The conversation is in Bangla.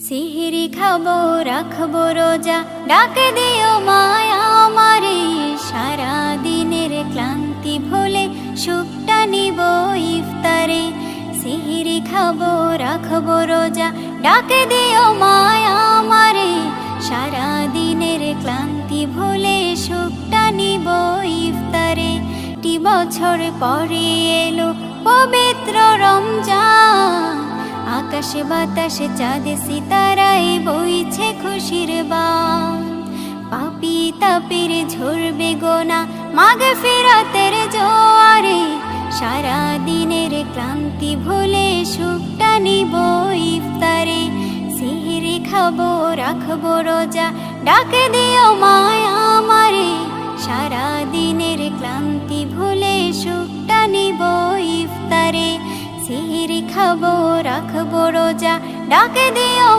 সিহরি খাবো রাখবো রোজা, ডাকে দিও মায়া আমারে। সারা দিনের ক্লান্তি ভুলে সুখটা নিব ইফতারে। সিহরি খাবো রাখবো রোজা, ডাকে দিও মায়া আমারে। সারা দিনের ক্লান্তি ভুলে সুখটা নিব ইফতারে। বছর পরে এলো পবিত্র রমজান, আকাশে বাতাসে চাঁদে সিতারায় বইছে খুশির বান। পাপী তাপের ঝরবে গোনা মাগফিরাতের জোয়ারে। সারা দিনের ক্লান্তি ভুলে সুখটা নিব ইফতারে। সিহরি খাবো রাখবো রোজা, ডাকে দিও মায়া আমারে। সারা দিনের ক্লান্তি ভুলে সুখটা নিব ইফতারে। সিহরি খাবো রাখবো রোজা, ডাকে দিও